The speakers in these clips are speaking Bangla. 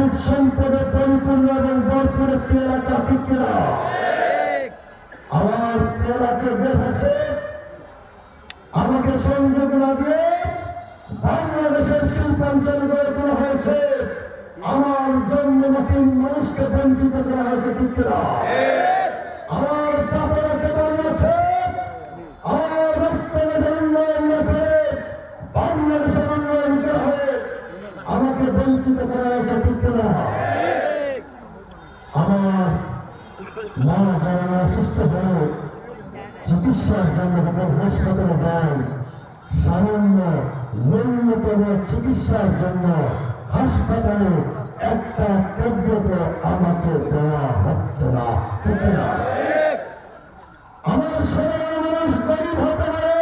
খনিজ সম্পদে পরিপূর্ণ এবং ভরপুর একটি এলাকা, ঠিক কিনা? আমার এলাকায় দেশ আছে, আমাকে সংযোগ না দিয়ে বাংলাদেশের শিল্পাঞ্চল গড়ে তোলা হয়েছে, আমার জন্মমাটির মানুষকে বঞ্চিত করা হয়েছে, ঠিক কিনা? আমার পাপড়াকে বানিয়েছে, আমার রাস্তায় উন্নয়ন না করে বাংলাদেশের উন্নয়ন করা হয়ে আমাকে বঞ্চিত করা হয়েছে, ঠিক কিনা? আমার মা যারা অসুস্থ হয়ে চিকিৎসার জন্য যখন হাসপাতালে যায়, সামান্য ন্যূনতম চিকিৎসার জন্য হাসপাতালে একটা ট্যাবলেট আমাকে দেওয়া হচ্ছে না, ঠিক না? আমার সাধারণ মানুষ গরিব হতে পারে,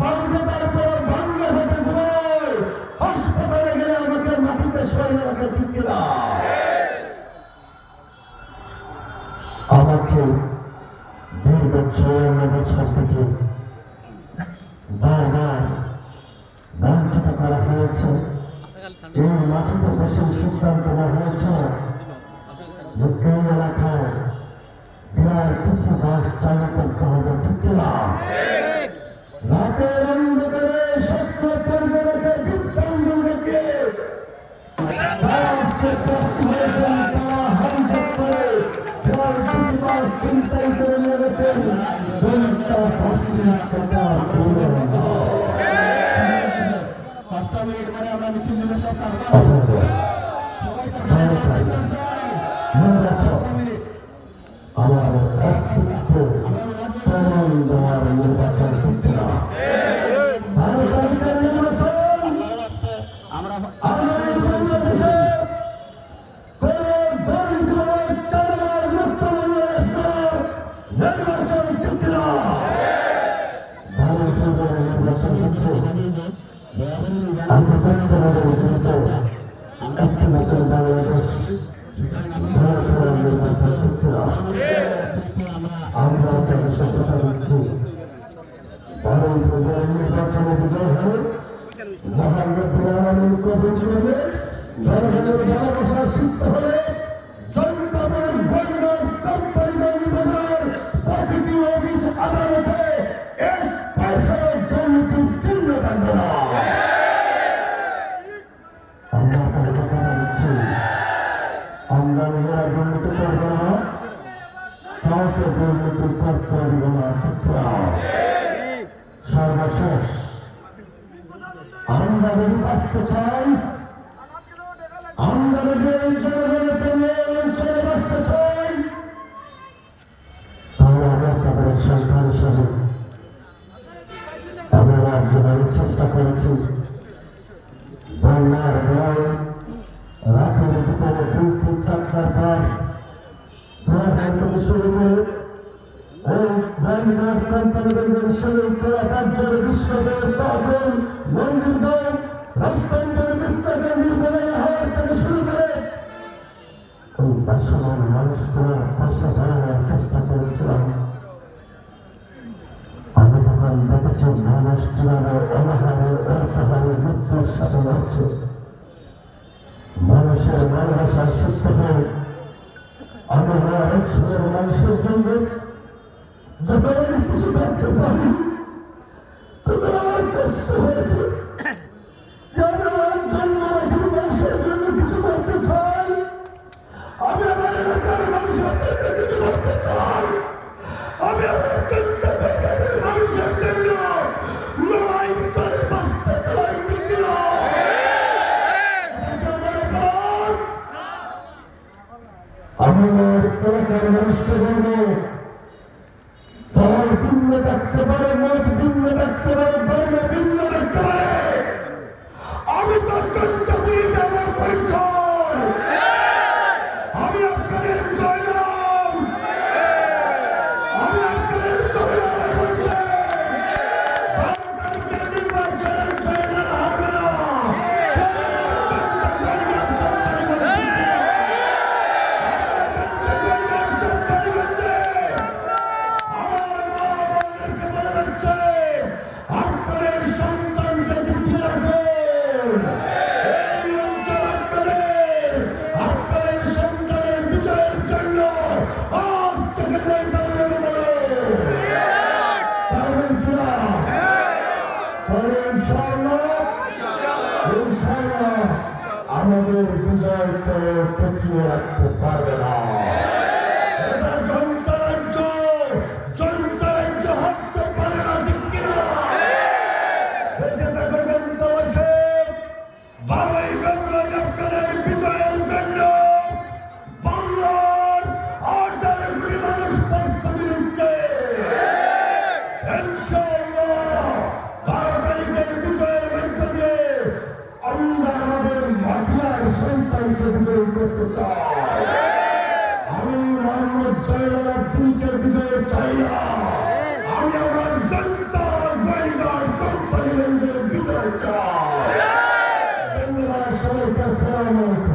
বাংলার পর বাংলা হতে ঘুমায়, হাসপাতালে গেলে আমাকে মাটিতে সরিয়ে রাখে, ঠিক না? আমাকে দীর্ঘ ৫৬ বছর থেকে বারবার বঞ্চিত করা হয়েছে। এই মাটিতে বসে সিদ্ধান্ত নেওয়া হয়েছে যে এই এলাকায় বিআরটিসি বাস চালু করতে হবে, ঠিক কিনা? রাতের অন্ধকারে স্বাস্থ্য পরিবারকে বিদ্যাঙ্গুল রেখে যারা আজকে প্রাপ্তি হয়েছেন তারা হামজাত করে বিআরটিসি বাস চিন্তাই করে নিয়ে গেছেন। দলিতটা বস্তির সরকার করবে না। 5টা মিনিট পরে আমরা মিছিল দিলে সব আমার অস্তিত্ব প্রমাণ দেওয়ার নির্বাচন করছে না। একটি নতুন বাংলাদেশ আমরা তাকে সফলতা দিচ্ছি। 12 ফেব্রুয়ারি নির্বাচনে বিজয় হবে, মহানগর আওয়ামী কবুল করবে, জনগণের ভালোবাসার সিদ্ধ হলে জনগণের বন্যা কোম্পানিগঞ্জ বাজার প্রতিটি অফিস আদালতে 1 পয়সাও দুর্নীতির চিহ্ন থাকবে না। আমরা তাদের কথা দিচ্ছি, আমরা নিজেরা দুর্নীতি করবো না, কাউকে দুর্নীতি করতে দিব না, ঠিক না? সর্বশেষ আমরা যদি বাঁচতে চাই, আমরা যদি এই জনগণকে নিয়ে অঞ্চলে বাঁচতে চাই, তাহলে আমি আপনাদের এক সন্তান হিসাবে আমি আমার জীবনের চেষ্টা করেছি। বন্যার ভয় রাতের ভিতরে 2-4টার পর থেকে শুরু করে এই ব্যাংকার কোম্পানিগঞ্জের শুরু করে রাজ্যের কৃষ্ণদের তখন মন্দিরগঞ্জ রাজস্থানের কৃষ্ণগঞ্জের বেলাহার থেকে শুরু করে ওই বাসমান মানুষগুলোর পাশে দাঁড়ানোর চেষ্টা করেছিলাম। আমি তখন দেখেছি মানুষ কিভাবে অনাহারে অর্থাহারে মৃত্যুর সাথে লড়ছে। মানুষের ভালোবাসার সত্য হয়ে আমি আমার অঞ্চলের মানুষের জন্য যখন আমি কিছু করতে পারি তখন আমার কষ্ট হয়েছে যে আমি আমার জন্মমাটির মানুষের জন্য কিছু করতে চাই, আমি আমার এলাকার মানুষের জন্য কিছু করতে চাই, আমি আমার মানুষের জন্য লড়াই করে বাঁচতে চাই, ঠিক না? আমি আমার এলাকার মানুষকে বলবো, দল ভিন্ন থাকতে পারে, মত ভিন্ন থাকতে পারে, ধর্ম ভিন্ন থাকতে পারে, ইনশাআল্লাহ আমাদের বিজয়কে ঠেকিয়ে রাখতে পারবে না। এটা যন্ত্রাজ্য হারতে পারে না, ঠিক কিনা? বেঁচে থাকা জনতাবাসী 12ই ফেব্রুয়ারি আপনাদের বিজয়ের জন্য বাংলার 18 কোটি মানুষ প্রস্তুতি নিচ্ছে। ইনশাআল্লাহ 12 তারিখের বিজয়ের মধ্য দিয়ে আমরা আমাদের মাটিয়ার সন্তানকে বিজয়ী করতে চাই। আমি মোহাম্মদ জয়নুল আবদিনকে বিজয় চাই না, আমি আমার জনতা বডিগার্ড কোম্পানিগঞ্জের বিজয় চাই। ধন্যবাদ সবাইকে। আসসালামু আলাইকুম।